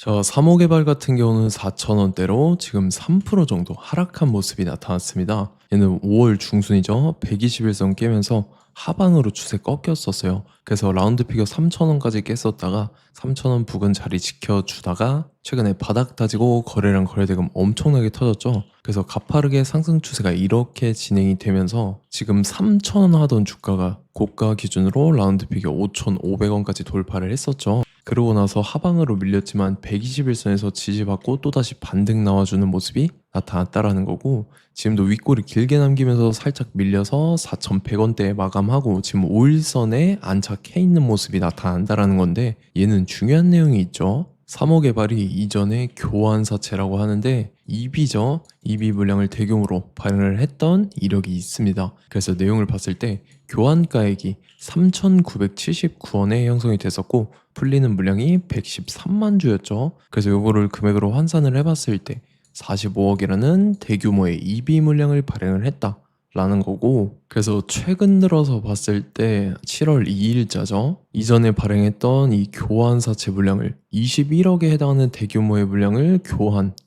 자, 3호 개발 같은 경우는 4,000원대로 지금 3% 정도 하락한 모습이 나타났습니다. 얘는 5월 중순이죠. 121선 깨면서 하방으로 추세 꺾였었어요. 그래서 라운드 피겨 3,000원까지 깼었다가 3,000원 부근 자리 지켜주다가 최근에 바닥 다지고 거래량 거래대금 엄청나게 터졌죠. 그래서 가파르게 상승 추세가 이렇게 진행이 되면서 지금 3,000원 하던 주가가 고가 기준으로 라운드 피겨 5,500원까지 돌파를 했었죠. 그러고 나서 하방으로 밀렸지만 121선에서 지지받고 또다시 반등 나와주는 모습이 나타났다라는 거고, 지금도 윗골이 길게 남기면서 살짝 밀려서 4,100원대에 마감하고 지금 5일선에 안착해 있는 모습이 나타난다라는 건데, 얘는 중요한 내용이 있죠. 3호 개발이 이전에 교환사채라고 하는데 EB죠. EB 물량을 대규모로 발행을 했던 이력이 있습니다. 그래서 내용을 봤을 때 교환가액이 3,979원에 형성이 됐었고 풀리는 물량이 113만 주였죠. 그래서 이거를 금액으로 환산을 해봤을 때 45억이라는 대규모의 EB 물량을 발행을 했다 라는 거고, 그래서 최근 들어서 봤을 때 7월 2일자죠. 이전에 발행했던 이 교환사채 물량을 21억에 해당하는 대규모의 물량을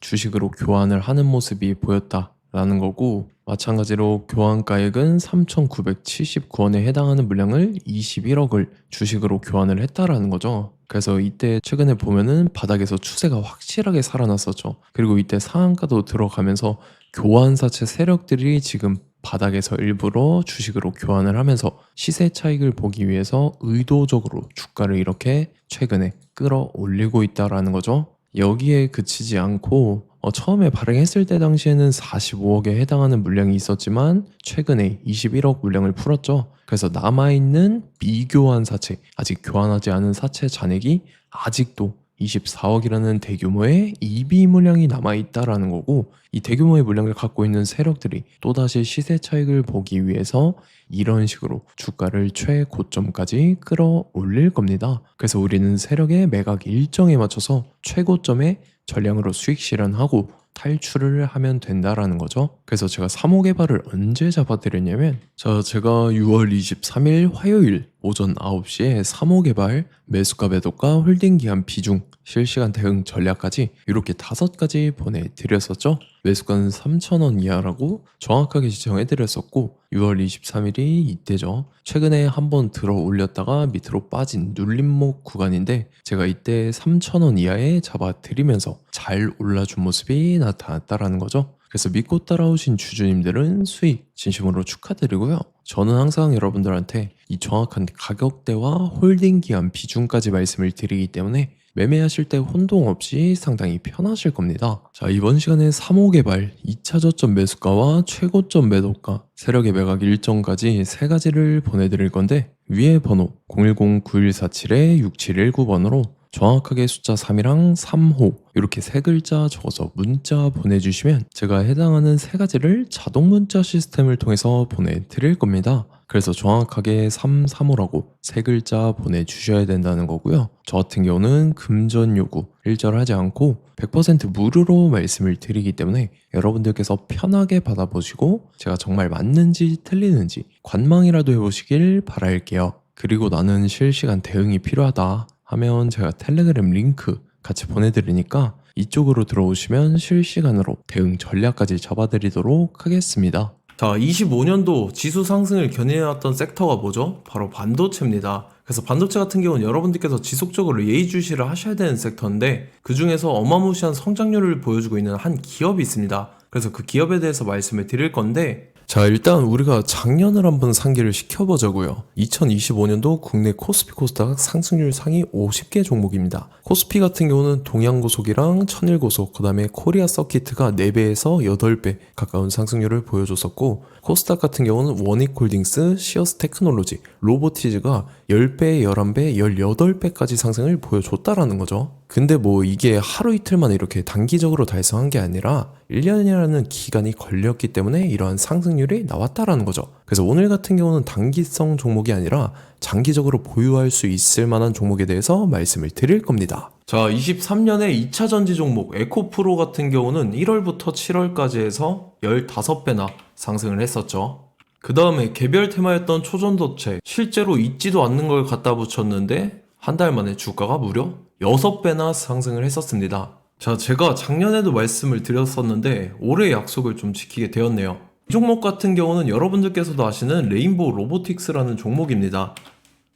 주식으로 교환을 하는 모습이 보였다라는 거고, 마찬가지로 교환가액은 3,979원에 해당하는 물량을 21억을 주식으로 교환을 했다라는 거죠. 그래서 이때 최근에 보면은 바닥에서 추세가 확실하게 살아났었죠. 그리고 이때 상한가도 들어가면서 교환사채 세력들이 지금 바닥에서 일부러 주식으로 교환을 하면서 시세 차익을 보기 위해서 의도적으로 주가를 이렇게 최근에 끌어올리고 있다라는 거죠. 여기에 그치지 않고 처음에 발행했을 때 당시에는 45억에 해당하는 물량이 있었지만 최근에 21억 물량을 풀었죠. 그래서 남아있는 미교환 사채, 아직 교환하지 않은 사채 잔액이 아직도 24억이라는 대규모의 EB 물량이 남아있다라는 거고, 이 대규모의 물량을 갖고 있는 세력들이 또다시 시세 차익을 보기 위해서 이런 식으로 주가를 최고점까지 끌어올릴 겁니다. 그래서 우리는 세력의 매각 일정에 맞춰서 최고점에 전량으로 수익 실현하고 탈출을 하면 된다라는 거죠. 그래서 제가 3호 개발을 언제 잡아드렸냐면, 제가 6월 23일 화요일 오전 9시에 3호 개발 매수가 매도가 홀딩 기한 비중 실시간 대응 전략까지 이렇게 5가지 보내드렸었죠. 매수가는 3,000원 이하라고 정확하게 지정해드렸었고, 6월 23일이 이때죠. 최근에 한번 들어 올렸다가 밑으로 빠진 눌림목 구간인데 제가 이때 3,000원 이하에 잡아드리면서 잘 올라준 모습이 나타났다라는 거죠. 그래서 믿고 따라오신 주주님들은 수익 진심으로 축하드리고요. 저는 항상 여러분들한테 이 정확한 가격대와 홀딩 기한 비중까지 말씀을 드리기 때문에 매매하실 때 혼동 없이 상당히 편하실 겁니다. 자, 이번 시간에 3호 개발 2차 저점 매수가와 최고점 매도가, 세력의 매각 일정까지 3가지를 보내드릴 건데, 위에 번호 010-9147-6719번으로 정확하게 숫자 3이랑 3호 이렇게 3글자 적어서 문자 보내주시면 제가 해당하는 3가지를 자동 문자 시스템을 통해서 보내드릴 겁니다. 그래서 정확하게 335라고 3글자 보내주셔야 된다는 거고요. 저 같은 경우는 금전 요구 일절하지 않고 100% 무료로 말씀을 드리기 때문에 여러분들께서 편하게 받아보시고 제가 정말 맞는지 틀리는지 관망이라도 해보시길 바랄게요. 그리고 나는 실시간 대응이 필요하다 하면 제가 텔레그램 링크 같이 보내드리니까 이쪽으로 들어오시면 실시간으로 대응 전략까지 잡아드리도록 하겠습니다. 자, 25년도 지수 상승을 견인해왔던 섹터가 뭐죠? 바로 반도체입니다. 그래서 반도체 같은 경우는 여러분들께서 지속적으로 예의주시를 하셔야 되는 섹터인데, 그 중에서 어마무시한 성장률을 보여주고 있는 한 기업이 있습니다. 그래서 그 기업에 대해서 말씀을 드릴 건데, 자, 일단 우리가 작년을 한번 상기를 시켜보자고요. 2025년도 국내 코스피 코스닥 상승률 상위 50개 종목입니다. 코스피 같은 경우는 동양고속이랑 천일고속, 그 다음에 코리아 서키트가 4배에서 8배 가까운 상승률을 보여줬었고, 코스닥 같은 경우는 원익홀딩스, 시어스 테크놀로지, 로보티즈가 10배, 11배, 18배까지 상승을 보여줬다라는 거죠. 근데 뭐 이게 하루 이틀만 이렇게 단기적으로 달성한 게 아니라 1년이라는 기간이 걸렸기 때문에 이러한 상승률이 나왔다라는 거죠. 그래서 오늘 같은 경우는 단기성 종목이 아니라 장기적으로 보유할 수 있을 만한 종목에 대해서 말씀을 드릴 겁니다. 자, 23년에 2차 전지 종목 에코프로 같은 경우는 1월부터 7월까지 해서 15배나 상승을 했었죠. 그 다음에 개별 테마였던 초전도체, 실제로 있지도 않는 걸 갖다 붙였는데 한 달 만에 주가가 무려 6배나 상승을 했었습니다. 자, 제가 작년에도 말씀을 드렸었는데 올해 약속을 좀 지키게 되었네요. 이 종목 같은 경우는 여러분들께서도 아시는 레인보우 로보틱스라는 종목입니다.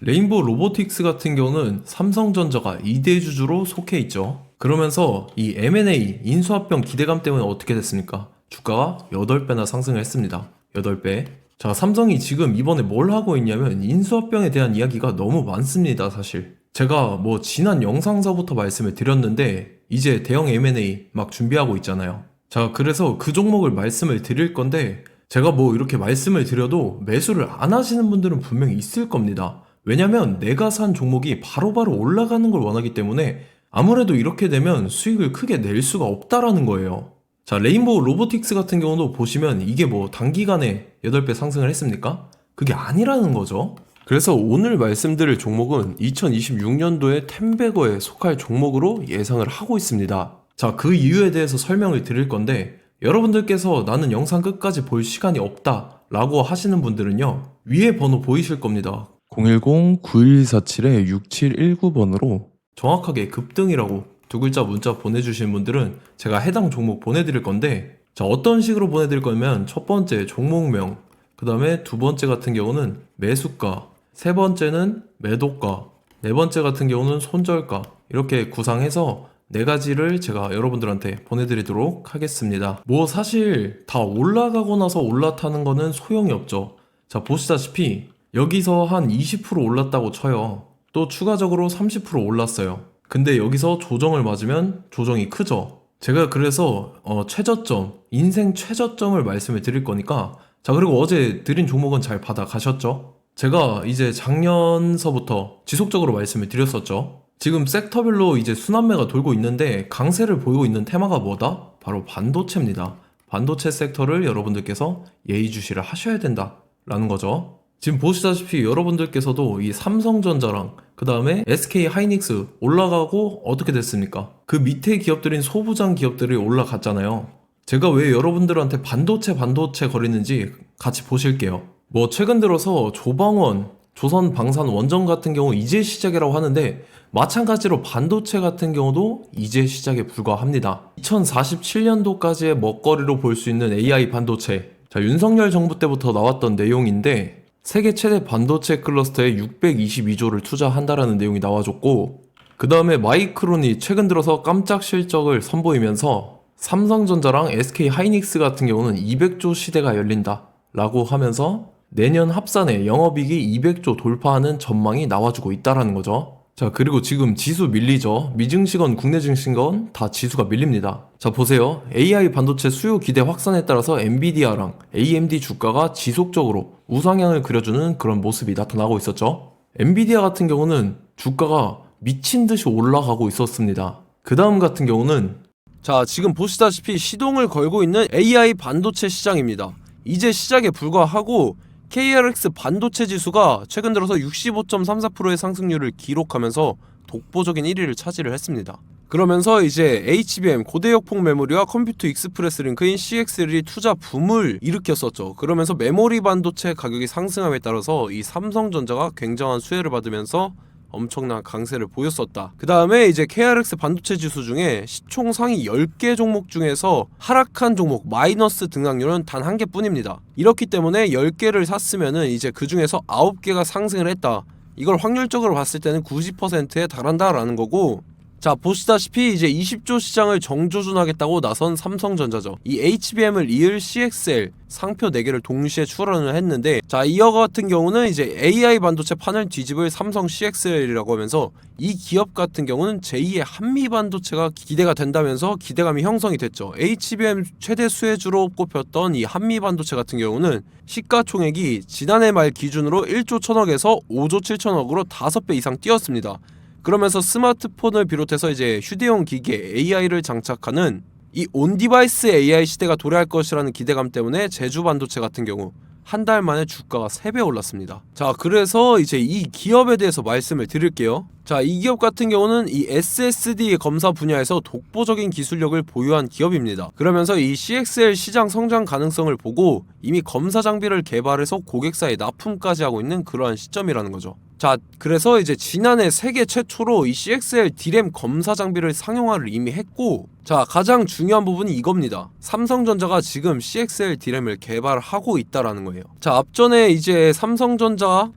레인보우 로보틱스 같은 경우는 삼성전자가 2대 주주로 속해 있죠. 그러면서 이 M&A 인수합병 기대감 때문에 어떻게 됐습니까? 주가가 8배나 상승을 했습니다. 8배. 자, 삼성이 지금 이번에 뭘 하고 있냐면 인수합병에 대한 이야기가 너무 많습니다, 사실. 제가 뭐 지난 영상서부터 말씀을 드렸는데 이제 대형 M&A 막 준비하고 있잖아요. 자, 그래서 그 종목을 말씀을 드릴 건데 제가 뭐 이렇게 말씀을 드려도 매수를 안 하시는 분들은 분명히 있을 겁니다. 왜냐면 내가 산 종목이 바로바로 올라가는 걸 원하기 때문에 아무래도 이렇게 되면 수익을 크게 낼 수가 없다라는 거예요. 자, 레인보우 로보틱스 같은 경우도 보시면 이게 뭐 단기간에 8배 상승을 했습니까? 그게 아니라는 거죠. 그래서 오늘 말씀드릴 종목은 2026년도에 템베거에 속할 종목으로 예상을 하고 있습니다. 자, 그 이유에 대해서 설명을 드릴 건데 여러분들께서 나는 영상 끝까지 볼 시간이 없다 라고 하시는 분들은요, 위에 번호 보이실 겁니다. 010-9147-6719번으로 정확하게 급등이라고 두 글자 문자 보내주신 분들은 제가 해당 종목 보내드릴 건데, 자, 어떤 식으로 보내드릴 거냐면 첫 번째 종목명, 그 다음에 두 번째 같은 경우는 매수가, 세 번째는 매도가, 네 번째 같은 경우는 손절가, 이렇게 구상해서 네 가지를 제가 여러분들한테 보내드리도록 하겠습니다. 뭐 사실 다 올라가고 나서 올라타는 거는 소용이 없죠. 자, 보시다시피 여기서 한 20% 올랐다고 쳐요. 또 추가적으로 30% 올랐어요. 근데 여기서 조정을 맞으면 조정이 크죠. 제가 그래서 최저점, 인생 최저점을 말씀을 드릴 거니까, 자, 그리고 어제 드린 종목은 잘 받아가셨죠? 제가 이제 작년서부터 지속적으로 말씀을 드렸었죠. 지금 섹터별로 이제 순환매가 돌고 있는데 강세를 보이고 있는 테마가 뭐다? 바로 반도체입니다. 반도체 섹터를 여러분들께서 예의주시를 하셔야 된다라는 거죠. 지금 보시다시피 여러분들께서도 이 삼성전자랑 그 다음에 SK 하이닉스 올라가고 어떻게 됐습니까? 그 밑에 기업들인 소부장 기업들이 올라갔잖아요. 제가 왜 여러분들한테 반도체 거리는지 같이 보실게요. 뭐 최근 들어서 조방원, 조선방산원전 같은 경우 이제 시작이라고 하는데 마찬가지로 반도체 같은 경우도 이제 시작에 불과합니다. 2047년도까지의 먹거리로 볼 수 있는 AI 반도체. 자, 윤석열 정부 때부터 나왔던 내용인데 세계 최대 반도체 클러스터에 622조를 투자한다라는 내용이 나와줬고, 그 다음에 마이크론이 최근 들어서 깜짝 실적을 선보이면서 삼성전자랑 SK 하이닉스 같은 경우는 200조 시대가 열린다 라고 하면서 내년 합산에 영업이익이 200조 돌파하는 전망이 나와주고 있다라는 거죠. 자, 그리고 지금 지수 밀리죠. 미증시건 국내 증시건 다 지수가 밀립니다. 자, 보세요. AI 반도체 수요 기대 확산에 따라서 엔비디아랑 AMD 주가가 지속적으로 우상향을 그려주는 그런 모습이 나타나고 있었죠. 엔비디아 같은 경우는 주가가 미친 듯이 올라가고 있었습니다. 그 다음 같은 경우는, 자, 지금 보시다시피 시동을 걸고 있는 AI 반도체 시장입니다. 이제 시작에 불과하고 KRX 반도체 지수가 최근 들어서 65.34%의 상승률을 기록하면서 독보적인 1위를 차지를 했습니다. 그러면서 이제 HBM 고대역폭 메모리와 컴퓨터 익스프레스 링크인 CXL이 투자 붐을 일으켰었죠. 그러면서 메모리 반도체 가격이 상승함에 따라서 이 삼성전자가 굉장한 수혜를 받으면서 엄청난 강세를 보였었다. 그 다음에 이제 KRX 반도체 지수 중에 시총 상위 10개 종목 중에서 하락한 종목 마이너스 등락률은 단 1개뿐입니다. 이렇기 때문에 10개를 샀으면은 이제 그 중에서 9개가 상승을 했다. 이걸 확률적으로 봤을 때는 90%에 달한다라는 거고, 자, 보시다시피 이제 20조 시장을 정조준하겠다고 나선 삼성전자죠. 이 HBM을 이을 CXL 상표 4개를 동시에 출원을 했는데, 자, 이어 같은 경우는 이제 AI 반도체 판을 뒤집을 삼성 CXL이라고 하면서 이 기업 같은 경우는 제2의 한미 반도체가 기대가 된다면서 기대감이 형성이 됐죠. HBM 최대 수혜주로 꼽혔던 이 한미 반도체 같은 경우는 시가총액이 지난해 말 기준으로 1조 1천억에서 5조 7천억으로 5배 이상 뛰었습니다. 그러면서 스마트폰을 비롯해서 이제 휴대용 기기에 AI를 장착하는 이 온디바이스 AI 시대가 도래할 것이라는 기대감 때문에 제주 반도체 같은 경우 한 달 만에 주가가 3배 올랐습니다. 자, 그래서 이제 이 기업에 대해서 말씀을 드릴게요. 자, 이 기업 같은 경우는 이 SSD 검사 분야에서 독보적인 기술력을 보유한 기업입니다. 그러면서 이 CXL 시장 성장 가능성을 보고 이미 검사 장비를 개발해서 고객사에 납품까지 하고 있는 그러한 시점이라는 거죠. 자, 그래서 이제 지난해 세계 최초로 이 CXL D램 검사 장비를 상용화를 이미 했고, 자, 가장 중요한 부분이 이겁니다. 삼성전자가 지금 CXL D램을 개발하고 있다라는 거예요. 자, 앞전에 이제 삼성전자가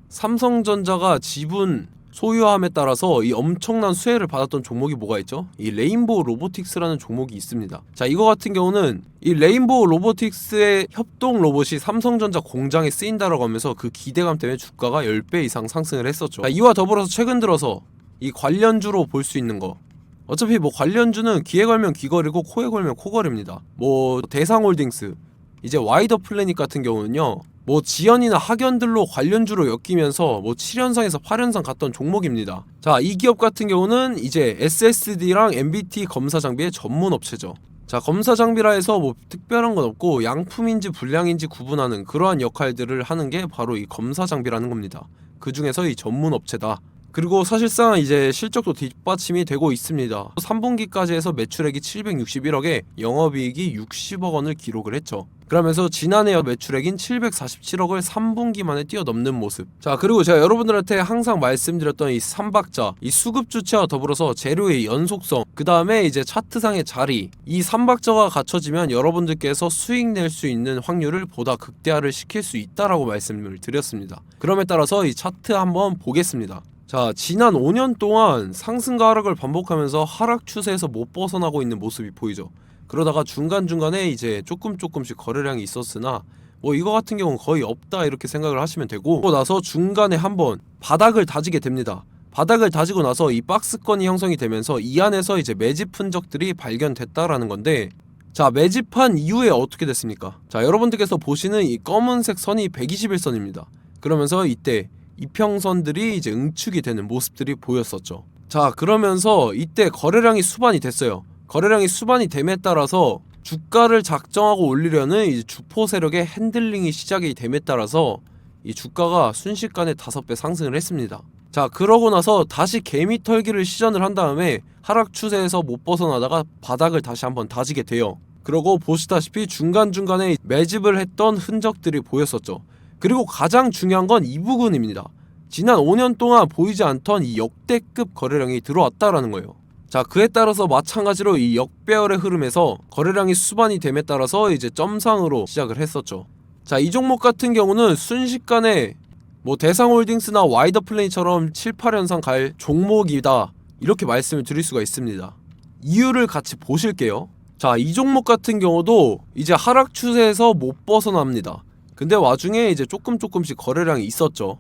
지분 소유함에 따라서 이 엄청난 수혜를 받았던 종목이 뭐가 있죠? 이 레인보우 로보틱스라는 종목이 있습니다. 자, 이거 같은 경우는 이 레인보우 로보틱스의 협동 로봇이 삼성전자 공장에 쓰인다라고 하면서 그 기대감 때문에 주가가 10배 이상 상승을 했었죠. 자, 이와 더불어서 최근 들어서 이 관련주로 볼 수 있는 거, 어차피 뭐 관련주는 귀에 걸면 귀걸이고 코에 걸면 코걸이입니다. 뭐 대상홀딩스, 이제 와이더 플래닛 같은 경우는요, 뭐 지연이나 학연들로 관련주로 엮이면서 뭐 7연상에서 8연상 갔던 종목입니다. 자, 이 기업 같은 경우는 이제 SSD랑 MBT 검사 장비의 전문 업체죠. 자, 검사 장비라 해서 뭐 특별한 건 없고 양품인지 불량인지 구분하는 그러한 역할들을 하는 게 바로 이 검사 장비라는 겁니다. 그 중에서 이 전문 업체다. 그리고 사실상 이제 실적도 뒷받침이 되고 있습니다. 3분기까지 해서 매출액이 761억에 영업이익이 60억 원을 기록을 했죠. 그러면서 지난해 매출액인 747억을 3분기 만에 뛰어넘는 모습. 자, 그리고 제가 여러분들한테 항상 말씀드렸던 이 3박자, 이 수급 주체와 더불어서 재료의 연속성, 그 다음에 이제 차트상의 자리, 이 3박자가 갖춰지면 여러분들께서 수익 낼 수 있는 확률을 보다 극대화를 시킬 수 있다라고 말씀을 드렸습니다. 그럼에 따라서 이 차트 한번 보겠습니다. 자, 지난 5년 동안 상승과 하락을 반복하면서 하락 추세에서 못 벗어나고 있는 모습이 보이죠. 그러다가 중간중간에 이제 조금씩 거래량이 있었으나 뭐 이거 같은 경우는 거의 없다 이렇게 생각을 하시면 되고, 그러고 나서 중간에 한번 바닥을 다지게 됩니다. 바닥을 다지고 나서 이 박스권이 형성이 되면서 이 안에서 이제 매집 흔적들이 발견됐다라는 건데, 자, 매집한 이후에 어떻게 됐습니까? 자, 여러분들께서 보시는 이 검은색 선이 121선입니다. 그러면서 이때 이평선들이 이제 응축이 되는 모습들이 보였었죠. 자, 그러면서 이때 거래량이 수반이 됐어요. 거래량이 수반이 됨에 따라서 주가를 작정하고 올리려는 이제 주포 세력의 핸들링이 시작이 됨에 따라서 이 주가가 순식간에 5배 상승을 했습니다. 자, 그러고 나서 다시 개미 털기를 시전을 한 다음에 하락 추세에서 못 벗어나다가 바닥을 다시 한번 다지게 돼요. 그러고 보시다시피 중간중간에 매집을 했던 흔적들이 보였었죠. 그리고 가장 중요한 건 이 부분입니다. 지난 5년 동안 보이지 않던 이 역대급 거래량이 들어왔다라는 거예요. 자, 그에 따라서 마찬가지로 이 역배열의 흐름에서 거래량이 수반이 됨에 따라서 이제 점상으로 시작을 했었죠. 자, 이 종목 같은 경우는 순식간에 뭐 대상홀딩스나 와이더 플래닛처럼 7, 8연상 갈 종목이다 이렇게 말씀을 드릴 수가 있습니다. 이유를 같이 보실게요. 자, 이 종목 같은 경우도 이제 하락 추세에서 못 벗어납니다. 근데 와중에 이제 조금씩 거래량이 있었죠.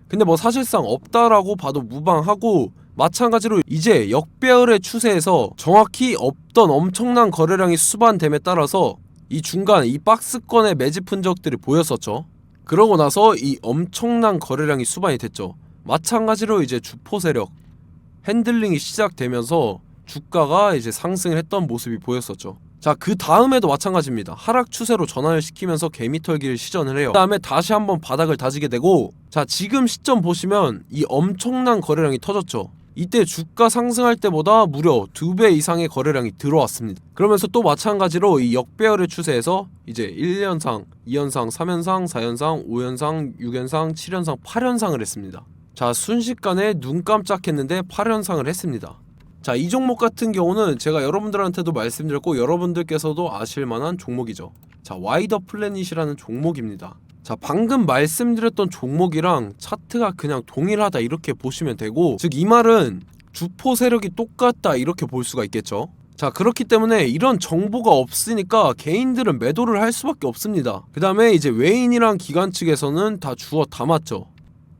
근데 뭐 사실상 없다라고 봐도 무방하고, 마찬가지로 이제 역배열의 추세에서 정확히 없던 엄청난 거래량이 수반됨에 따라서 이 중간 이 박스권의 매집 흔적들이 보였었죠. 그러고 나서 이 엄청난 거래량이 수반이 됐죠. 마찬가지로 이제 주포 세력 핸들링이 시작되면서 주가가 이제 상승을 했던 모습이 보였었죠. 자, 그 다음에도 마찬가지입니다. 하락 추세로 전환을 시키면서 개미 털기를 시전을 해요. 그 다음에 다시 한번 바닥을 다지게 되고, 자, 지금 시점 보시면 이 엄청난 거래량이 터졌죠. 이때 주가 상승할 때보다 무려 2배 이상의 거래량이 들어왔습니다. 그러면서 또 마찬가지로 이 역배열의 추세에서 이제 1연상, 2연상, 3연상, 4연상, 5연상, 6연상, 7연상, 8연상을 했습니다. 자, 순식간에 눈 깜짝했는데 8연상을 했습니다. 자, 이 종목 같은 경우는 제가 여러분들한테도 말씀드렸고 여러분들께서도 아실만한 종목이죠. 자, 와이더 플래닛이라는 종목입니다. 자, 방금 말씀드렸던 종목이랑 차트가 그냥 동일하다 이렇게 보시면 되고, 즉 이 말은 주포 세력이 똑같다 이렇게 볼 수가 있겠죠. 자, 그렇기 때문에 이런 정보가 없으니까 개인들은 매도를 할 수밖에 없습니다. 그 다음에 이제 외인이랑 기관 측에서는 다 주워 담았죠.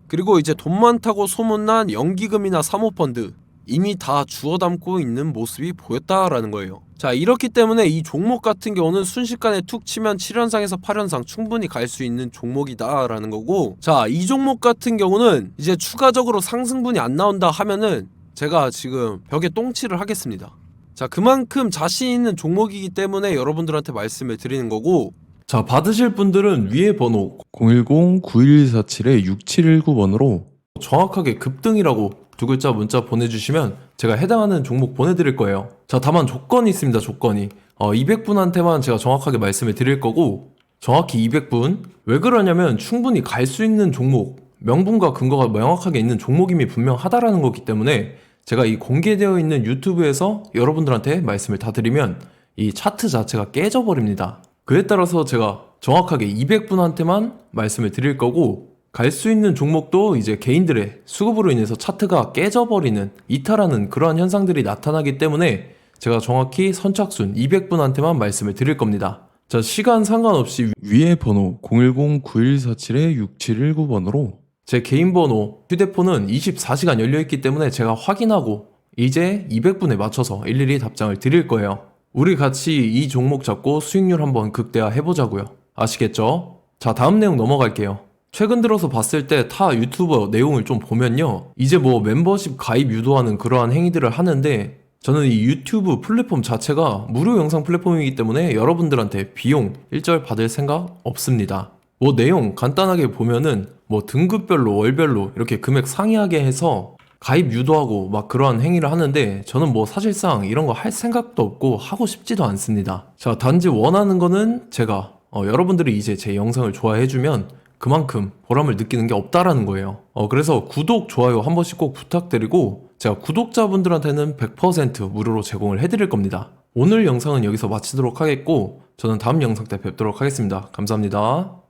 그리고 이제 돈 많다고 소문난 연기금이나 사모펀드 이미 다 주워 담고 있는 모습이 보였다라는 거예요. 자, 이렇기 때문에 이 종목 같은 경우는 순식간에 툭 치면 7연상에서 8연상 충분히 갈 수 있는 종목이다 라는 거고, 자, 이 종목 같은 경우는 이제 추가적으로 상승분이 안 나온다 하면은 제가 지금 벽에 똥칠을 하겠습니다. 자, 그만큼 자신 있는 종목이기 때문에 여러분들한테 말씀을 드리는 거고, 자, 받으실 분들은 위에 번호 010-9147-6719번으로 정확하게 급등이라고 2글자 문자 보내주시면 제가 해당하는 종목 보내드릴 거예요. 자, 다만 조건이 있습니다. 조건이 200분한테만 제가 정확하게 말씀을 드릴 거고, 정확히 200분. 왜 그러냐면 충분히 갈 수 있는 종목, 명분과 근거가 명확하게 있는 종목임이 분명하다라는 거기 때문에 제가 이 공개되어 있는 유튜브에서 여러분들한테 말씀을 다 드리면 이 차트 자체가 깨져버립니다. 그에 따라서 제가 정확하게 200분한테만 말씀을 드릴 거고, 갈 수 있는 종목도 이제 개인들의 수급으로 인해서 차트가 깨져버리는, 이탈하는 그러한 현상들이 나타나기 때문에 제가 정확히 선착순 200분한테만 말씀을 드릴 겁니다. 자, 시간 상관없이 위에 번호 010-9147-6719번으로 제 개인 번호, 휴대폰은 24시간 열려있기 때문에 제가 확인하고 이제 200분에 맞춰서 일일이 답장을 드릴 거예요. 우리 같이 이 종목 잡고 수익률 한번 극대화 해보자고요. 아시겠죠? 자, 다음 내용 넘어갈게요. 최근 들어서 봤을 때 타 유튜버 내용을 좀 보면요, 이제 뭐 멤버십 가입 유도하는 그러한 행위들을 하는데, 저는 이 유튜브 플랫폼 자체가 무료 영상 플랫폼이기 때문에 여러분들한테 비용 일절 받을 생각 없습니다. 뭐 내용 간단하게 보면은 뭐 등급별로 월별로 이렇게 금액 상이하게 해서 가입 유도하고 막 그러한 행위를 하는데, 저는 뭐 사실상 이런 거 할 생각도 없고 하고 싶지도 않습니다. 자, 단지 원하는 거는 제가 여러분들이 이제 제 영상을 좋아해주면 그만큼 보람을 느끼는 게 없다라는 거예요. 그래서 구독, 좋아요 한 번씩 꼭 부탁드리고, 제가 구독자분들한테는 100% 무료로 제공을 해드릴 겁니다. 오늘 영상은 여기서 마치도록 하겠고, 저는 다음 영상 때 뵙도록 하겠습니다. 감사합니다.